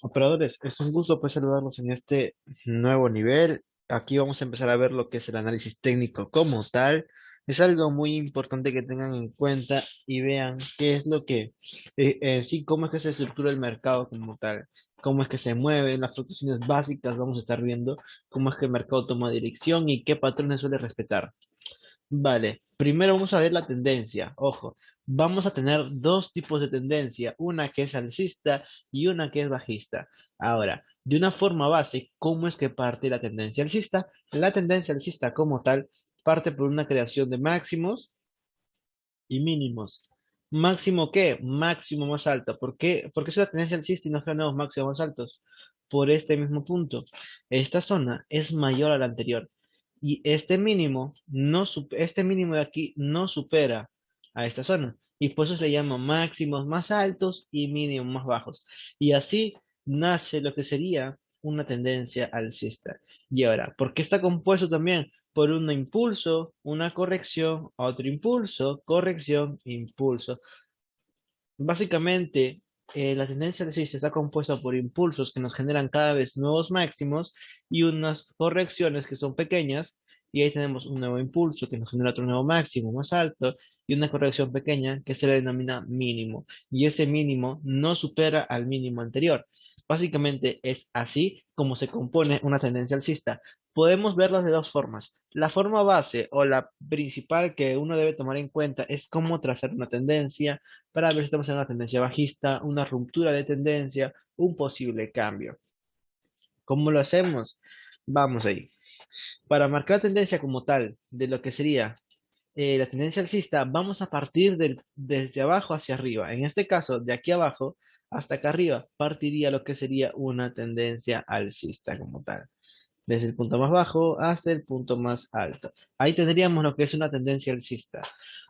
Operadores, es un gusto pues saludarlos en este nuevo nivel. Aquí vamos a empezar a ver lo que es el análisis técnico como tal. Es algo muy importante que tengan en cuenta y vean qué es lo que, sí, cómo es que se estructura el mercado como tal, cómo es que se mueve, las fluctuaciones básicas, vamos a estar viendo cómo es que el mercado toma dirección y qué patrones suele respetar. Vale, primero vamos a ver la tendencia. Ojo, vamos a tener dos tipos de tendencia, una que es alcista y una que es bajista. Ahora, de una forma base, ¿cómo es que parte la tendencia alcista? La tendencia alcista como tal parte por una creación de máximos y mínimos. ¿Máximo qué? Máximo más alto. ¿Por qué? Porque es la tendencia alcista y nos nuevos máximos más altos. Por este mismo punto. Esta zona es mayor a la anterior. Y este mínimo, este mínimo de aquí no supera a esta zona. Y por eso se le llama máximos más altos y mínimos más bajos. Y así nace lo que sería una tendencia alcista. Y ahora, ¿por qué está compuesto también por un impulso, una corrección, otro impulso, corrección, impulso? Básicamente, la tendencia alcista está compuesta por impulsos que nos generan cada vez nuevos máximos y unas correcciones que son pequeñas, y ahí tenemos un nuevo impulso que nos genera otro nuevo máximo más alto y una corrección pequeña que se le denomina mínimo, y ese mínimo no supera al mínimo anterior. Básicamente es así como se compone una tendencia alcista. Podemos verlas de dos formas. La forma base o la principal que uno debe tomar en cuenta es cómo trazar una tendencia para ver si estamos en una tendencia bajista, una ruptura de tendencia, un posible cambio. ¿Cómo lo hacemos? Vamos ahí. Para marcar la tendencia como tal de lo que sería la tendencia alcista, vamos a partir desde abajo hacia arriba. En este caso, de aquí abajo hasta acá arriba, partiría lo que sería una tendencia alcista como tal, desde el punto más bajo hasta el punto más alto. Ahí tendríamos lo que es una tendencia alcista.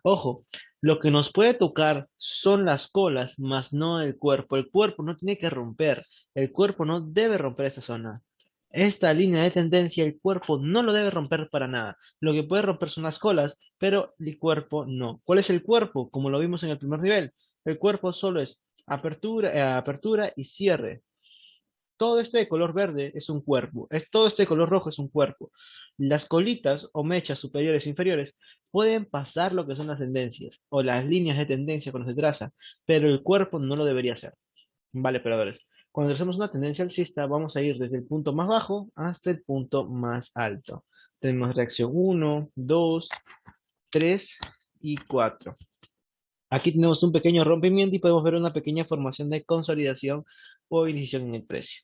Ojo, lo que nos puede tocar son las colas, más no el cuerpo. El cuerpo no tiene que romper, el cuerpo no debe romper esta zona. Esta línea de tendencia, el cuerpo no lo debe romper para nada. Lo que puede romper son las colas, pero el cuerpo no. ¿Cuál es el cuerpo? Como lo vimos en el primer nivel. El cuerpo solo es apertura, apertura y cierre. Todo este de color verde es un cuerpo, todo este de color rojo es un cuerpo. Las colitas o mechas superiores e inferiores pueden pasar lo que son las tendencias o las líneas de tendencia cuando se traza, pero el cuerpo no lo debería hacer. Vale, operadores. Cuando trazamos una tendencia alcista, vamos a ir desde el punto más bajo hasta el punto más alto. Tenemos reacción uno, 2, 3 y 4. Aquí tenemos un pequeño rompimiento y podemos ver una pequeña formación de consolidación o iniciación en el precio.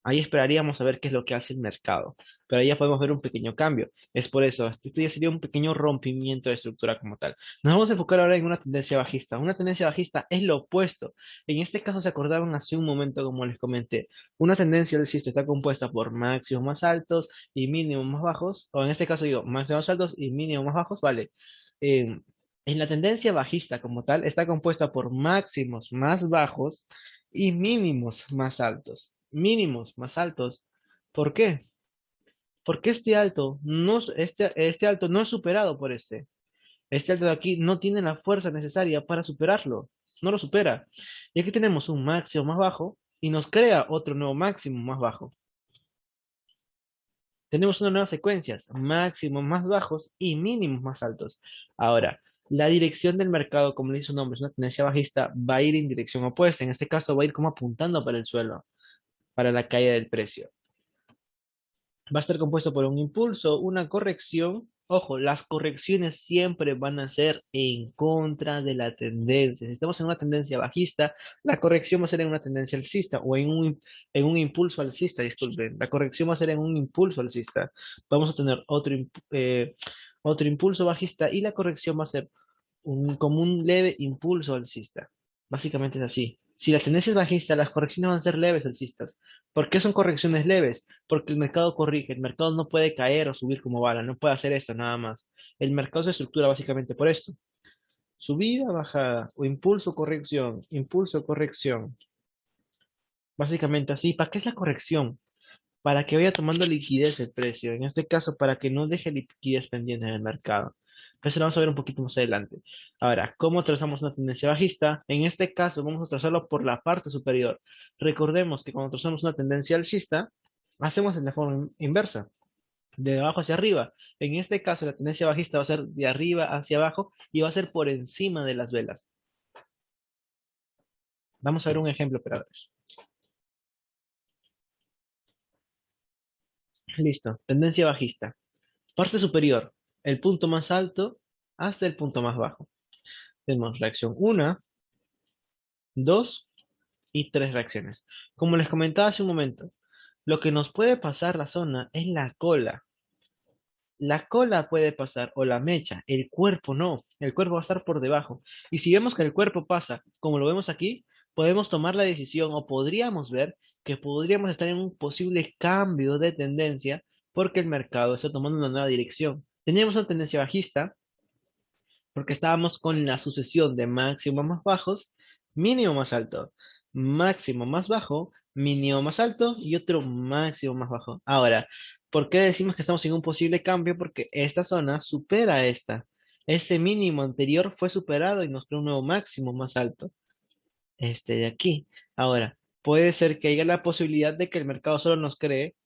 Ahí esperaríamos a ver qué es lo que hace el mercado, pero ahí ya podemos ver un pequeño cambio. Es por eso, este ya sería un pequeño rompimiento de estructura como tal. Nos vamos a enfocar ahora en una tendencia bajista. Una tendencia bajista es lo opuesto. En este caso se acordaron hace un momento, como les comenté. Una tendencia alcista está compuesta por máximos más altos y mínimos más bajos, o en este caso digo máximos más altos y mínimos más bajos, vale. Eh, en la tendencia bajista como tal está compuesta por máximos más bajos y mínimos más altos. Mínimos más altos. ¿Por qué? Porque este alto no es superado por este. Este alto de aquí no tiene la fuerza necesaria para superarlo. No lo supera. Y aquí tenemos un máximo más bajo y nos crea otro nuevo máximo más bajo. Tenemos una nueva secuencia, máximos más bajos y mínimos más altos. Ahora, la dirección del mercado, como le dice su nombre, es una tendencia bajista, va a ir en dirección opuesta. En este caso va a ir como apuntando para el suelo, para la caída del precio. Va a estar compuesto por un impulso, una corrección. Ojo, las correcciones siempre van a ser en contra de la tendencia. Si estamos en una tendencia bajista, la corrección va a ser en una tendencia alcista o en un impulso alcista, disculpen. La corrección va a ser en un impulso alcista. Vamos a tener otro impulso bajista y la corrección va a ser como un leve impulso alcista. Básicamente es así. Si la tendencia es bajista, las correcciones van a ser leves alcistas. ¿Por qué son correcciones leves? Porque el mercado corrige, el mercado no puede caer o subir como bala, no puede hacer esto nada más. El mercado se estructura básicamente por esto. Subida, bajada, o impulso, corrección, impulso, corrección. Básicamente así. ¿Para qué es la corrección? Para que vaya tomando liquidez el precio. En este caso, para que no deje liquidez pendiente en el mercado. Eso lo vamos a ver un poquito más adelante. Ahora, ¿cómo trazamos una tendencia bajista? En este caso, vamos a trazarlo por la parte superior. Recordemos que cuando trazamos una tendencia alcista, hacemos en la forma inversa, de abajo hacia arriba. En este caso, la tendencia bajista va a ser de arriba hacia abajo y va a ser por encima de las velas. Vamos a ver un ejemplo para eso. Listo, tendencia bajista. Parte superior, el punto más alto hasta el punto más bajo. Tenemos reacción 1, 2 y 3 reacciones. Como les comentaba hace un momento, lo que nos puede pasar la zona es la cola. La cola puede pasar o la mecha, el cuerpo no. El cuerpo va a estar por debajo. Y si vemos que el cuerpo pasa, como lo vemos aquí, podemos tomar la decisión o podríamos ver que podríamos estar en un posible cambio de tendencia porque el mercado está tomando una nueva dirección. Teníamos una tendencia bajista porque estábamos con la sucesión de máximos más bajos, mínimo más alto, máximo más bajo, mínimo más alto y otro máximo más bajo. Ahora, ¿por qué decimos que estamos en un posible cambio? Porque esta zona supera a esta. Ese mínimo anterior fue superado y nos creó un nuevo máximo más alto, este de aquí. Ahora, puede ser que haya la posibilidad de que el mercado solo nos cree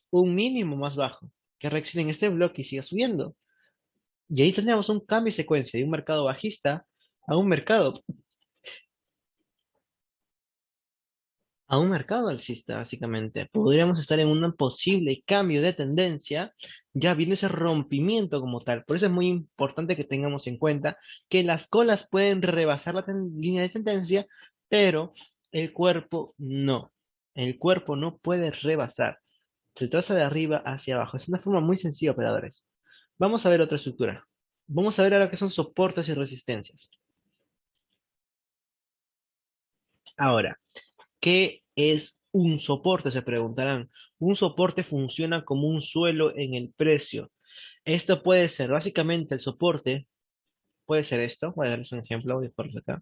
un mínimo más bajo, que reaccione en este bloque y siga subiendo. Y ahí tenemos un cambio de secuencia de un mercado bajista a un mercado, a un mercado alcista, básicamente. Podríamos estar en un posible cambio de tendencia, ya viene ese rompimiento como tal. Por eso es muy importante que tengamos en cuenta que las colas pueden rebasar la línea de tendencia, pero el cuerpo no. El cuerpo no puede rebasar. Se traza de arriba hacia abajo. Es una forma muy sencilla, operadores. Vamos a ver otra estructura. Vamos a ver ahora qué son soportes y resistencias. Ahora, ¿qué es un soporte? Se preguntarán. Un soporte funciona como un suelo en el precio. Esto puede ser, básicamente, el soporte puede ser esto. Voy a darles un ejemplo, voy a ponerlo acá.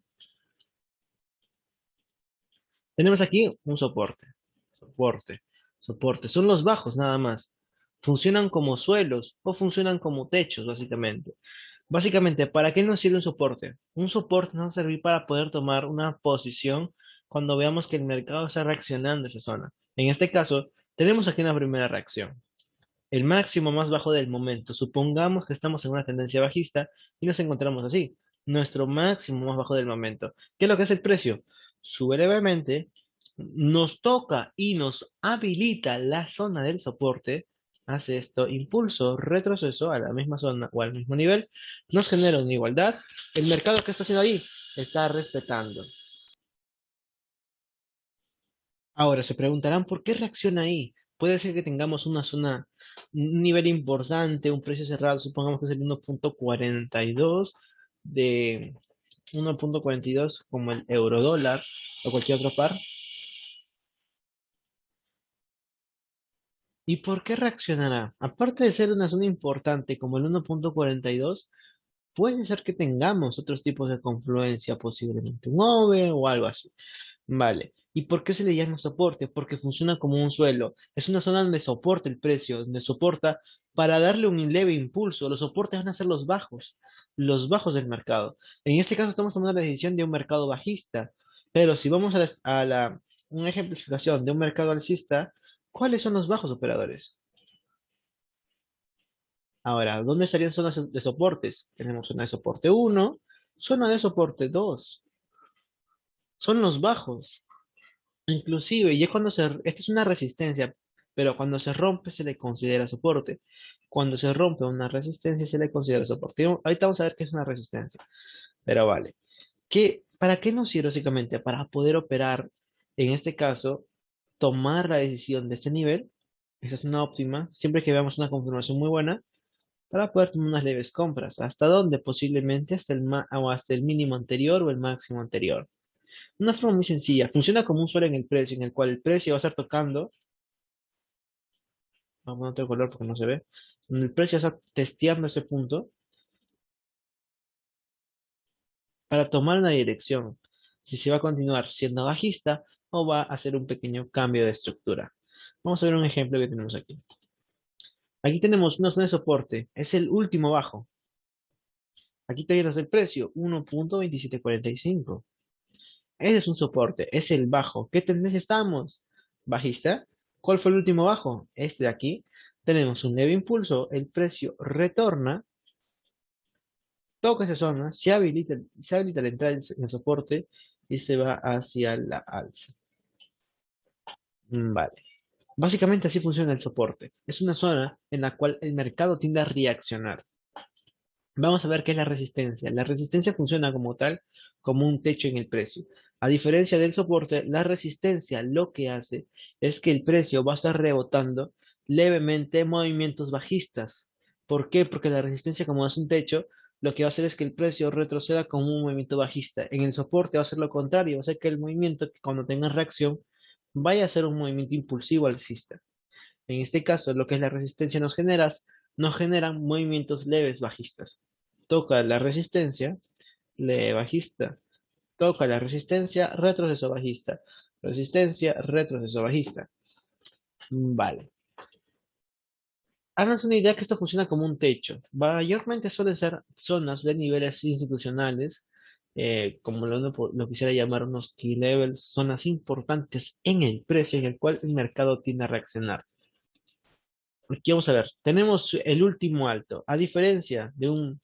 Tenemos aquí un soporte. Soporte. Soporte. Son los bajos nada más. Funcionan como suelos o funcionan como techos, básicamente. Básicamente, ¿para qué nos sirve un soporte? Un soporte nos va a servir para poder tomar una posición cuando veamos que el mercado está reaccionando a esa zona. En este caso, tenemos aquí una primera reacción. El máximo más bajo del momento. Supongamos que estamos en una tendencia bajista y nos encontramos así. Nuestro máximo más bajo del momento. ¿Qué es lo que es el precio? Sube levemente, nos toca y nos habilita la zona del soporte. Hace esto, impulso, retroceso a la misma zona o al mismo nivel. Nos genera una igualdad. El mercado que está haciendo ahí está respetando. Ahora se preguntarán por qué reacciona ahí. Puede ser que tengamos una zona, un nivel importante, un precio cerrado, supongamos que es el 1.42 de 1.42 como el euro dólar o cualquier otro par. ¿Y por qué reaccionará? Aparte de ser una zona importante como el 1.42, puede ser que tengamos otros tipos de confluencia, posiblemente un over o algo así. Vale. ¿Y por qué se le llama soporte? Porque funciona como un suelo. Es una zona donde soporta el precio, donde soporta para darle un leve impulso. Los soportes van a ser los bajos del mercado. En este caso estamos tomando la decisión de un mercado bajista, pero si vamos una ejemplificación de un mercado alcista, ¿cuáles son los bajos operadores? Ahora, ¿dónde estarían zonas de soportes? Tenemos zona de soporte 1, zona de soporte 2. Son los bajos. Inclusive, ya esta es una resistencia, pero cuando se rompe se le considera soporte. Cuando se rompe una resistencia se le considera soporte. Ahorita vamos a ver qué es una resistencia. Pero vale. ¿Para qué nos sirve básicamente? Para poder operar, en este caso, tomar la decisión de este nivel. Esa es una óptima. Siempre que veamos una confirmación muy buena, para poder tomar unas leves compras. ¿Hasta dónde? Posiblemente o hasta el mínimo anterior o el máximo anterior. Una forma muy sencilla. Funciona como un suelo en el precio, en el cual el precio va a estar tocando. Vamos a poner otro color porque no se ve. Donde el precio va a estar testeando ese punto para tomar una dirección. Si se va a continuar siendo bajista o va a hacer un pequeño cambio de estructura. Vamos a ver un ejemplo que tenemos aquí. Aquí tenemos una zona de soporte. Es el último bajo. Aquí tenemos el precio, 1.2745. Ese es un soporte, es el bajo. ¿Qué tendencia estamos? Bajista. ¿Cuál fue el último bajo? Este de aquí. Tenemos un leve impulso, el precio retorna, toca esa zona, se habilita la entrada en el soporte y se va hacia la alza. Vale. Básicamente así funciona el soporte. Es una zona en la cual el mercado tiende a reaccionar. Vamos a ver qué es la resistencia. La resistencia funciona como tal, como un techo en el precio. A diferencia del soporte, la resistencia lo que hace es que el precio va a estar rebotando levemente en movimientos bajistas. ¿Por qué? Porque la resistencia, como es un techo, lo que va a hacer es que el precio retroceda como un movimiento bajista. En el soporte va a ser lo contrario, va a ser que el movimiento, que cuando tenga reacción, vaya a ser un movimiento impulsivo alcista. En este caso, lo que es la resistencia nos generan movimientos leves bajistas. Toca la resistencia, leve bajista. Toca la resistencia, retroceso bajista. Resistencia, retroceso bajista. Vale. Háganse una idea que esto funciona como un techo. Mayormente suelen ser zonas de niveles institucionales, como lo quisiera llamar unos key levels, zonas importantes en el precio en el cual el mercado tiende a reaccionar. Aquí vamos a ver, tenemos el último alto. A diferencia de un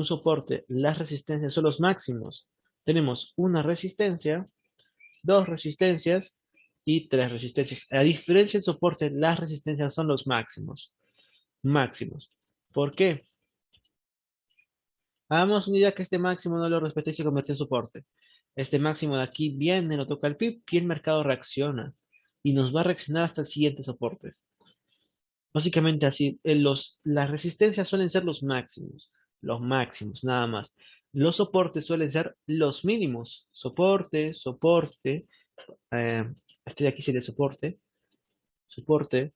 soporte, las resistencias son los máximos. Tenemos una resistencia, dos resistencias y tres resistencias. A diferencia del soporte, las resistencias son los máximos. Máximos. ¿Por qué? Hagamos una idea que este máximo no lo respeta y se convierte en soporte. Este máximo de aquí viene, lo toca el PIB y el mercado reacciona. Y nos va a reaccionar hasta el siguiente soporte. Básicamente así, las resistencias suelen ser los máximos, nada más. Los soportes suelen ser los mínimos. Soporte, soporte, eh, este de aquí sería soporte, soporte,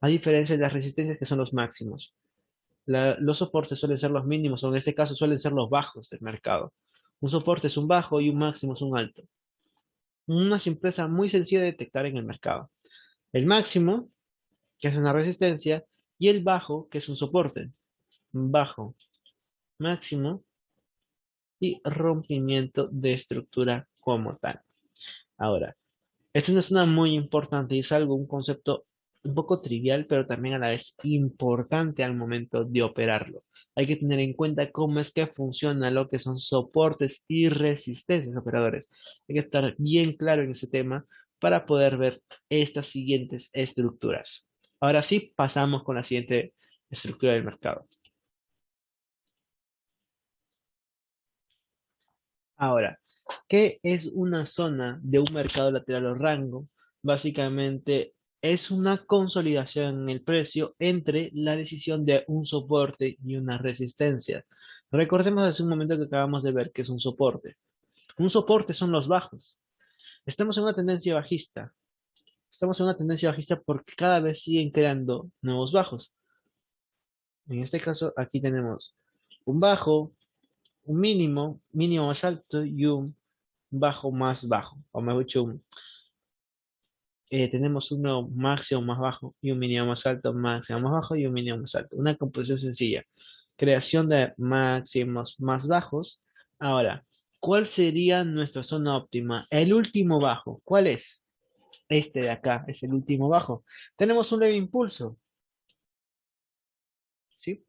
a diferencia de las resistencias que son los máximos. Los soportes suelen ser los mínimos, o en este caso suelen ser los bajos del mercado. Un soporte es un bajo y un máximo es un alto. Una simpleza muy sencilla de detectar en el mercado. El máximo, que es una resistencia, y el bajo, que es un soporte. Bajo, máximo y rompimiento de estructura como tal. Ahora, esta es una zona muy importante y es algo, un concepto un poco trivial, pero también a la vez importante al momento de operarlo. Hay que tener en cuenta cómo es que funciona lo que son soportes y resistencias operadores. Hay que estar bien claro en ese tema para poder ver estas siguientes estructuras. Ahora sí, pasamos con la siguiente estructura del mercado. Ahora, ¿qué es una zona de un mercado lateral o rango? Básicamente es una consolidación en el precio entre la decisión de un soporte y una resistencia. Recordemos hace un momento que acabamos de ver que es un soporte. Un soporte son los bajos. Estamos en una tendencia bajista. Estamos en una tendencia bajista porque cada vez siguen creando nuevos bajos. En este caso, aquí tenemos un bajo, un mínimo, mínimo más alto y un bajo más bajo, o mejor dicho, tenemos uno máximo más bajo y un mínimo más alto, máximo más bajo y un mínimo más alto. Una composición sencilla. Creación de máximos más bajos. Ahora, ¿cuál sería nuestra zona óptima? El último bajo, ¿cuál es? Este de acá es el último bajo. Tenemos un leve impulso, ¿sí?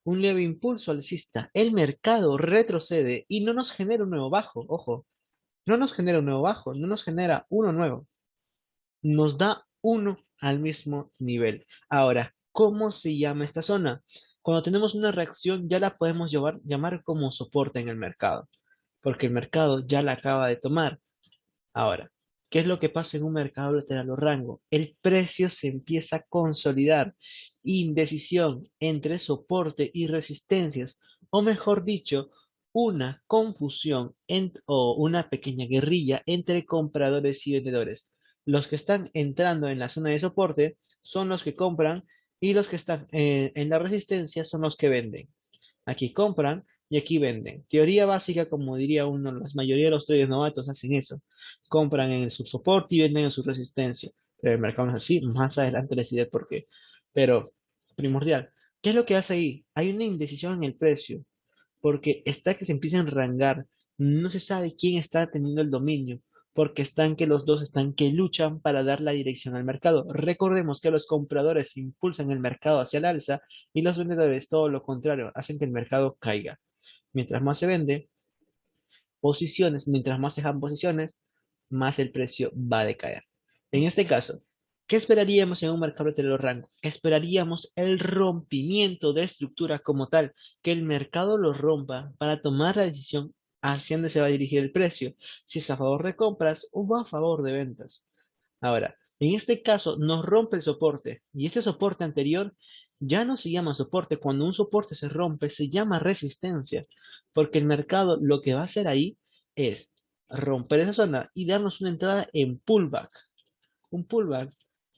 Un leve impulso alcista. El mercado retrocede y no nos genera un nuevo bajo, ojo. No nos genera un nuevo bajo, no nos genera uno nuevo. Nos da uno al mismo nivel. Ahora, ¿cómo se llama esta zona? Cuando tenemos una reacción ya la podemos llamar como soporte en el mercado, porque el mercado ya la acaba de tomar. Ahora, ¿qué es lo que pasa en un mercado lateral o rango? El precio se empieza a consolidar. Indecisión entre soporte y resistencias, o mejor dicho, una confusión o una pequeña guerrilla entre compradores y vendedores. Los que están entrando en la zona de soporte son los que compran y los que están en la resistencia son los que venden. Aquí compran y aquí venden. Teoría básica, como diría uno, la mayoría de los traders novatos hacen eso. Compran en el subsoporte y venden en su resistencia. Pero el mercado no es así. Más adelante les diré por qué. Pero, primordial. ¿Qué es lo que hace ahí? Hay una indecisión en el precio. porque está que se empieza a enrangar. No se sabe quién está teniendo el dominio, porque están que los dos están que luchan para dar la dirección al mercado. Recordemos que los compradores impulsan el mercado hacia el alza y los vendedores todo lo contrario, hacen que el mercado caiga. Mientras más se vende, posiciones, mientras más se dejan posiciones, más el precio va a decaer. En este caso, ¿qué esperaríamos en un mercado de los rangos? Esperaríamos el rompimiento de estructura como tal, que el mercado lo rompa para tomar la decisión hacia dónde se va a dirigir el precio, si es a favor de compras o a favor de ventas. Ahora, en este caso nos rompe el soporte y este soporte anterior ya no se llama soporte. Cuando un soporte se rompe, se llama resistencia, porque el mercado lo que va a hacer ahí es romper esa zona y darnos una entrada en pullback. Un pullback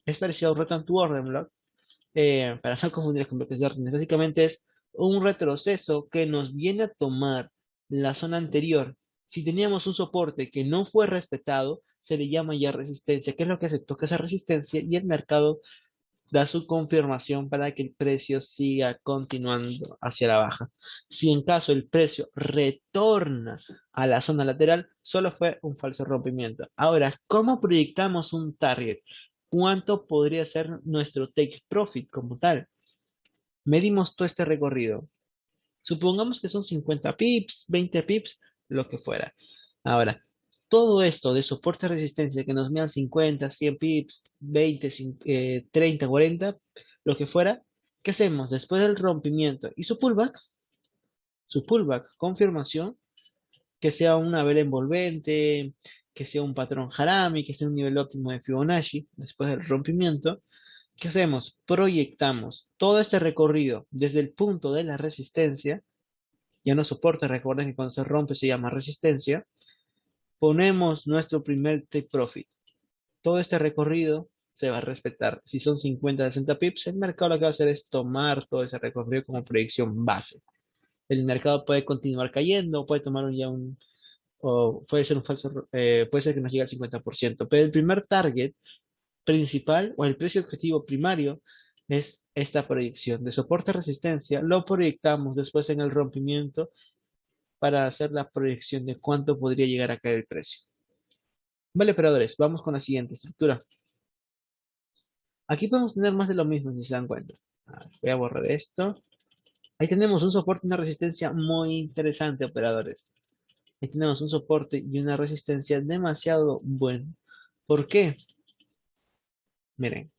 es parecido a un return to order block, para no confundir con bloques de órdenes. Básicamente es un retroceso que nos viene a tomar la zona anterior. Si teníamos un soporte que no fue respetado, se le llama ya resistencia. ¿Qué es lo que hace? Toca esa resistencia y el mercado da su confirmación para que el precio siga continuando hacia la baja. Si en caso el precio retorna a la zona lateral, solo fue un falso rompimiento. Ahora, ¿cómo proyectamos un target? ¿Cuánto podría ser nuestro take profit como tal? Medimos todo este recorrido. Supongamos que son 50 pips, 20 pips, lo que fuera. Ahora, todo esto de soporte y resistencia que nos medan 50, 100 pips, 20, 30, 40, lo que fuera, ¿qué hacemos? Después del rompimiento y su pullback, confirmación, que sea una vela envolvente, que sea un patrón Harami, que sea un nivel óptimo de Fibonacci, después del rompimiento. ¿Qué hacemos? Proyectamos todo este recorrido desde el punto de la resistencia, ya no soporte, recuerden que cuando se rompe se llama resistencia, ponemos nuestro primer take profit. Todo este recorrido se va a respetar. Si son 50, 60 pips, el mercado lo que va a hacer es tomar todo ese recorrido como proyección base. El mercado puede continuar cayendo, puede tomar o puede ser un falso, puede ser que nos llegue al 50%, pero el primer target principal o el precio objetivo primario es esta proyección de soporte-resistencia. Lo proyectamos después en el rompimiento para hacer la proyección de cuánto podría llegar a caer el precio. Vale, operadores, vamos con la siguiente estructura. Aquí podemos tener más de lo mismo si se dan cuenta. Voy a borrar esto. Ahí tenemos un soporte y una resistencia muy interesante, operadores. Ahí tenemos un soporte y una resistencia demasiado bueno. ¿Por qué? Miren,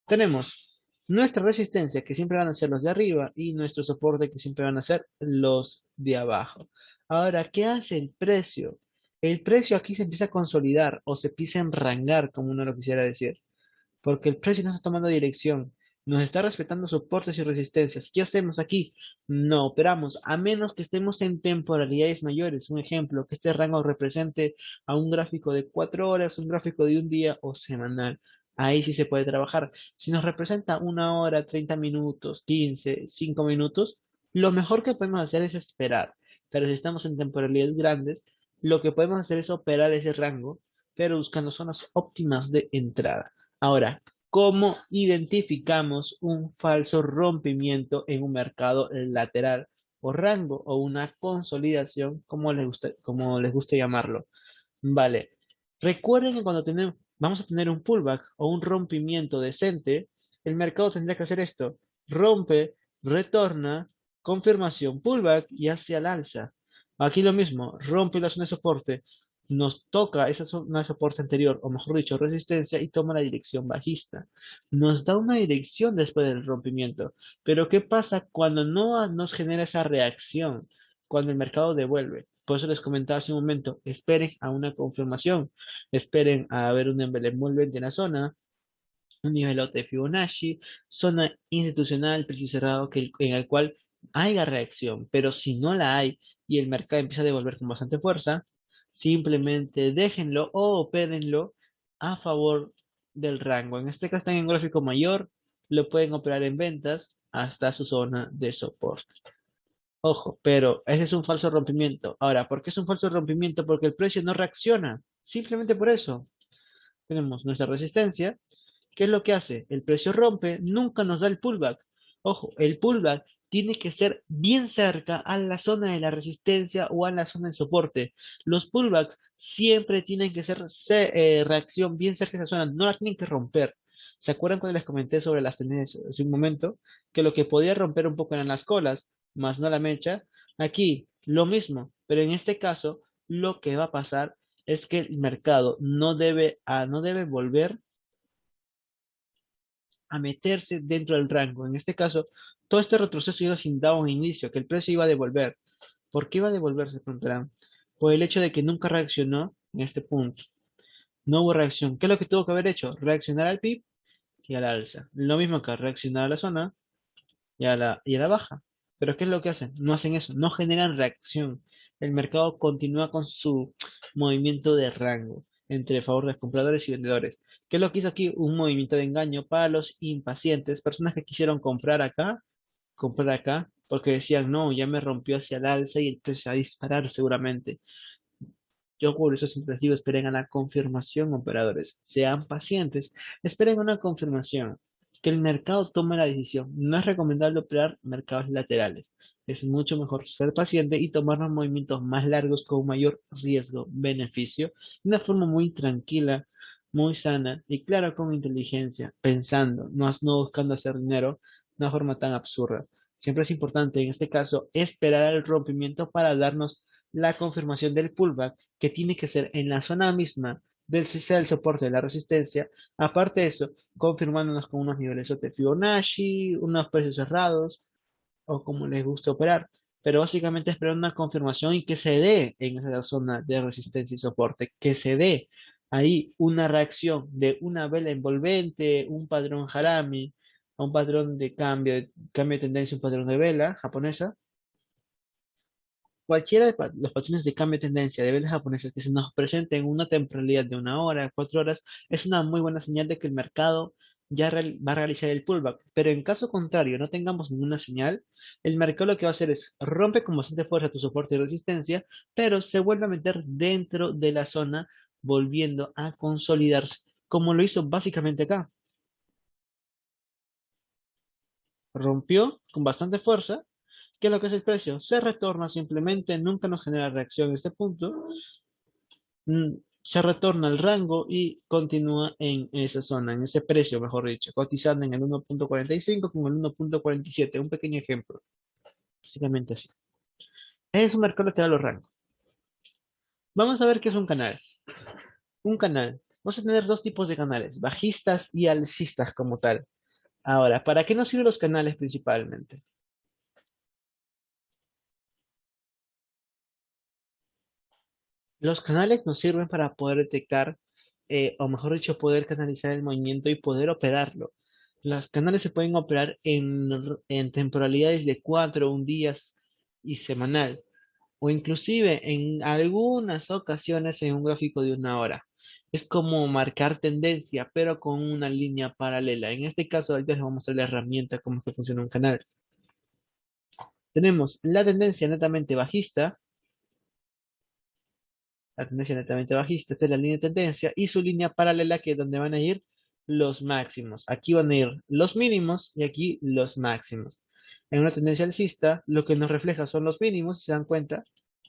tenemos nuestra resistencia, que siempre van a ser los de arriba, y nuestro soporte, que siempre van a ser los de abajo. Ahora, ¿qué hace el precio? El precio aquí se empieza a consolidar o se empieza a enrangar, como uno lo quisiera decir, porque el precio no está tomando dirección, nos está respetando soportes y resistencias. ¿Qué hacemos aquí? No operamos, a menos que estemos en temporalidades mayores. Un ejemplo, que este rango represente a un gráfico de 4 horas, un gráfico de un día o semanal. Ahí sí se puede trabajar. Si nos representa 1 hora, 30 minutos, 15, 5 minutos, lo mejor que podemos hacer es esperar. Pero si estamos en temporalidades grandes, lo que podemos hacer es operar ese rango, pero buscando zonas óptimas de entrada. Ahora, ¿cómo identificamos un falso rompimiento en un mercado lateral o rango o una consolidación, como les guste llamarlo? Vale. Recuerden que cuando vamos a tener un pullback o un rompimiento decente, el mercado tendría que hacer esto. Rompe, retorna, confirmación, pullback y hacia el alza. Aquí lo mismo, rompe la zona de soporte, nos toca esa zona de soporte anterior, o mejor dicho, resistencia, y toma la dirección bajista. Nos da una dirección después del rompimiento. Pero ¿qué pasa cuando no nos genera esa reacción? Cuando el mercado devuelve. Por eso les comentaba hace un momento, esperen a una confirmación, esperen a ver un envolvente en la zona, un nivelote de Fibonacci, zona institucional, precio cerrado, en el cual haya reacción, pero si no la hay y el mercado empieza a devolver con bastante fuerza, simplemente déjenlo o opérenlo a favor del rango. En este caso están en gráfico mayor, lo pueden operar en ventas hasta su zona de soporte. Ojo, pero ese es un falso rompimiento. Ahora, ¿por qué es un falso rompimiento? Porque el precio no reacciona. Simplemente por eso. Tenemos nuestra resistencia. ¿Qué es lo que hace? El precio rompe, nunca nos da el pullback. Ojo, el pullback tiene que ser bien cerca a la zona de la resistencia o a la zona de soporte. Los pullbacks siempre tienen que ser reacción bien cerca de esa zona, no la tienen que romper. ¿Se acuerdan cuando les comenté sobre las tendencias hace un momento? Que lo que podía romper un poco eran las colas, más no la mecha. Aquí, lo mismo, pero en este caso, lo que va a pasar es que el mercado no debe volver a meterse dentro del rango. En este caso, todo este retroceso ya nos indicaba un inicio, que el precio iba a devolver. ¿Por qué iba a devolver? Se preguntarán. Por el hecho de que nunca reaccionó en este punto. No hubo reacción. ¿Qué es lo que tuvo que haber hecho? Reaccionar al PIB y a la alza. Lo mismo que reaccionar a la zona y a la baja. Pero ¿qué es lo que hacen? No hacen eso, no generan reacción. El mercado continúa con su movimiento de rango entre favor de los compradores y vendedores. ¿Qué es lo que hizo aquí? Un movimiento de engaño para los impacientes, personas que quisieron comprar acá, porque decían, no, ya me rompió hacia el alza y el precio se va a disparar seguramente. Yo por eso siempre les digo, esperen a la confirmación, operadores. Sean pacientes, esperen una confirmación, que el mercado tome la decisión. No es recomendable operar mercados laterales. Es mucho mejor ser paciente y tomar los movimientos más largos con mayor riesgo-beneficio, de una forma muy tranquila, muy sana y claro, con inteligencia, pensando, no buscando hacer dinero de una forma tan absurda. Siempre es importante, en este caso, esperar el rompimiento para darnos la confirmación del pullback que tiene que ser en la zona misma del soporte de la resistencia. Aparte de eso, confirmándonos con unos niveles de Fibonacci, unos precios cerrados o como les guste operar. Pero básicamente esperar una confirmación y que se dé en esa zona de resistencia y soporte, que se dé ahí una reacción de una vela envolvente, un patrón harami, un patrón de cambio de tendencia, un patrón de vela japonesa. Cualquiera de los patrones de cambio de tendencia de velas japonesas que se nos presenten en una temporalidad de 1 hora, 4 horas, es una muy buena señal de que el mercado ya va a realizar el pullback. Pero en caso contrario, no tengamos ninguna señal, el mercado lo que va a hacer es rompe con bastante fuerza tu soporte y resistencia, pero se vuelve a meter dentro de la zona, volviendo a consolidarse, como lo hizo básicamente acá. Rompió con bastante fuerza. ¿Qué es lo que es el precio? Se retorna simplemente, nunca nos genera reacción en este punto, se retorna al rango y continúa en esa zona, en ese precio, mejor dicho, cotizando en el 1.45 con el 1.47, un pequeño ejemplo, básicamente así. Es un mercado lateral o rango. Vamos a ver qué es un canal. Un canal. Vamos a tener dos tipos de canales, bajistas y alcistas como tal. Ahora, ¿para qué nos sirven los canales principalmente? Los canales nos sirven para poder detectar, o mejor dicho, poder canalizar el movimiento y poder operarlo. Los canales se pueden operar en temporalidades de 4, 1 días y semanal, o inclusive en algunas ocasiones en un gráfico de 1 hora. Es como marcar tendencia, pero con una línea paralela. En este caso, ahorita les voy a mostrar la herramienta, cómo es que funciona un canal. Tenemos la tendencia netamente bajista, esta es la línea de tendencia, y su línea paralela que es donde van a ir los máximos. Aquí van a ir los mínimos y aquí los máximos. En una tendencia alcista, lo que nos refleja son los mínimos, si se dan cuenta,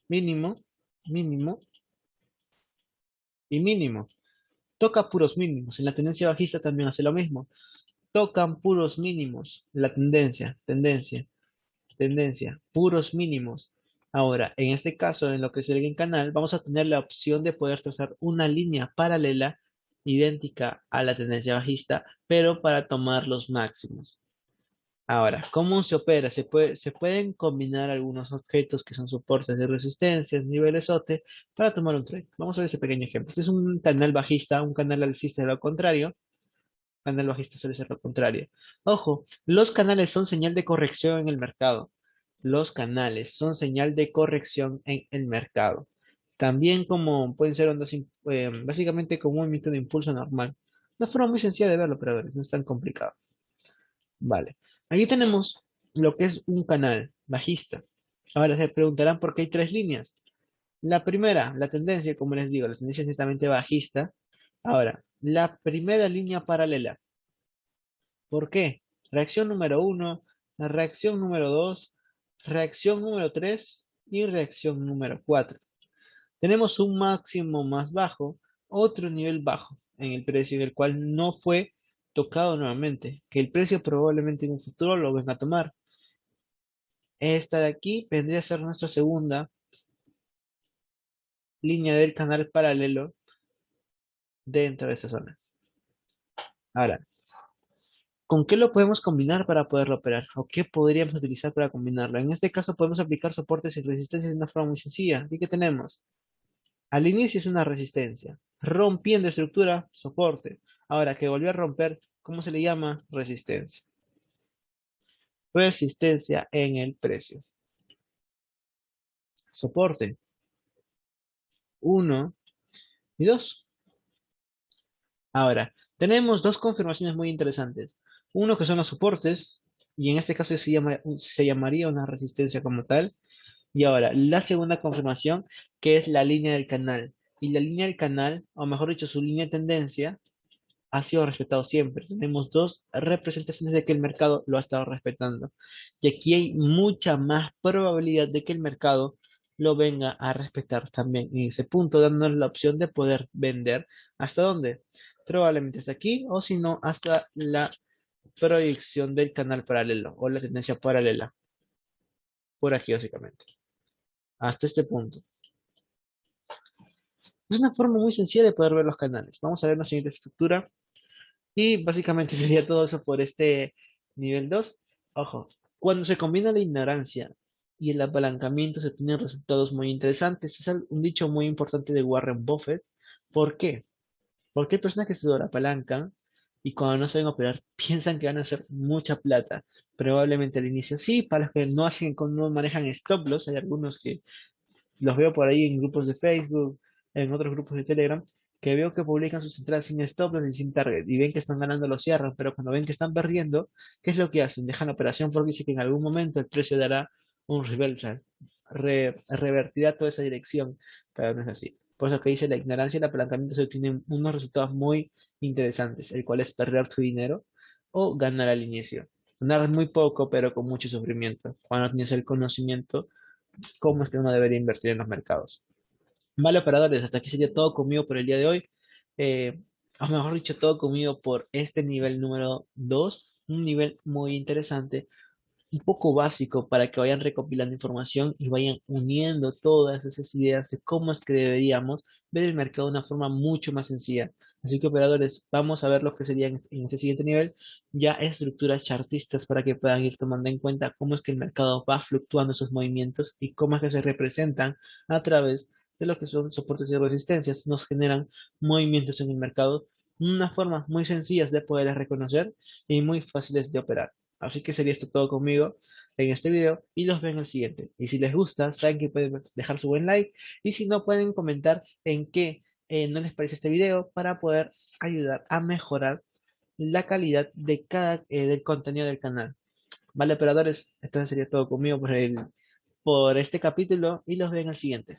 mínimo, mínimo y mínimo. Toca puros mínimos. En la tendencia bajista también hace lo mismo. Tocan puros mínimos. La tendencia, puros mínimos. Ahora, en este caso, en lo que sería el canal, vamos a tener la opción de poder trazar una línea paralela idéntica a la tendencia bajista, pero para tomar los máximos. Ahora, ¿cómo se opera? Se pueden combinar algunos objetos que son soportes de resistencia, niveles OT, para tomar un trade. Vamos a ver ese pequeño ejemplo. Este es un canal bajista, un canal alcista de lo contrario. Canal bajista suele ser lo contrario. Ojo, los canales son señal de corrección en el mercado. Los canales son señal de corrección en el mercado. También como pueden ser ondas, básicamente como un movimiento de impulso normal. Una forma muy sencilla de verlo, operadores, no es tan complicado. Vale. Aquí tenemos lo que es un canal bajista. Ahora se preguntarán por qué hay tres líneas. La primera, la tendencia, como les digo, la tendencia es netamente bajista. Ahora, la primera línea paralela. ¿Por qué? Reacción número 1, la reacción número 2, reacción número 3 y reacción número 4. Tenemos un máximo más bajo, otro nivel bajo en el precio, en el cual no fue tocado nuevamente, que el precio probablemente en un futuro lo venga a tomar. Esta de aquí vendría a ser nuestra segunda línea del canal paralelo dentro de esa zona. Ahora, ¿con qué lo podemos combinar para poderlo operar? ¿O qué podríamos utilizar para combinarlo? En este caso podemos aplicar soportes y resistencias de una forma muy sencilla. ¿Y qué tenemos? Al inicio es una resistencia. Rompiendo estructura, soporte. Ahora que volvió a romper, ¿cómo se le llama? Resistencia. Resistencia en el precio. Soporte. Uno y dos. Ahora, tenemos dos confirmaciones muy interesantes. Uno que son los soportes, y en este caso se llamaría una resistencia como tal. Y ahora, la segunda confirmación, que es la línea del canal. Y la línea del canal, o mejor dicho, su línea de tendencia, ha sido respetado siempre. Tenemos dos representaciones de que el mercado lo ha estado respetando. Y aquí hay mucha más probabilidad de que el mercado lo venga a respetar también en ese punto, dándonos la opción de poder vender. ¿Hasta dónde? Probablemente hasta aquí, o si no, hasta la proyección del canal paralelo o la tendencia paralela. Por aquí, básicamente. Hasta este punto. Es una forma muy sencilla de poder ver los canales. Vamos a ver la siguiente estructura. Y básicamente sería todo eso por este nivel 2. Ojo, cuando se combina la ignorancia y el apalancamiento se tienen resultados muy interesantes. Es un dicho muy importante de Warren Buffett. ¿Por qué? Porque hay personas que se sobreapalancan y cuando no saben operar piensan que van a hacer mucha plata. Probablemente al inicio sí, para los que no hacen, no manejan stop loss, hay algunos que los veo por ahí en grupos de Facebook, en otros grupos de Telegram, que veo que publican sus entradas sin stop loss y sin target, y ven que están ganando, lo cierran, pero cuando ven que están perdiendo, ¿qué es lo que hacen? Dejan la operación porque dicen que en algún momento el precio dará un reversal, revertirá toda esa dirección, pero no es así. Por eso que dice la ignorancia y el apalancamiento se obtienen unos resultados muy interesantes, el cual es perder tu dinero o ganar al inicio. Ganar muy poco, pero con mucho sufrimiento. Cuando tienes el conocimiento cómo es que uno debería invertir en los mercados. Vale, operadores, hasta aquí sería todo conmigo por el día de hoy. O mejor dicho, todo conmigo por este nivel número 2, un nivel muy interesante, un poco básico para que vayan recopilando información y vayan uniendo todas esas ideas de cómo es que deberíamos ver el mercado de una forma mucho más sencilla. Así que operadores, vamos a ver lo que serían en este siguiente nivel, ya estructuras chartistas para que puedan ir tomando en cuenta cómo es que el mercado va fluctuando esos movimientos y cómo es que se representan a través de lo que son soportes y resistencias. Nos generan movimientos en el mercado, una forma muy sencillas de poderlas reconocer y muy fáciles de operar. Así que sería esto todo conmigo en este video y los veo en el siguiente. Y si les gusta, saben que pueden dejar su buen like y si no, pueden comentar en qué no les parece este video para poder ayudar a mejorar la calidad de del contenido del canal. Vale, operadores, entonces sería todo conmigo por este capítulo y los veo en el siguiente.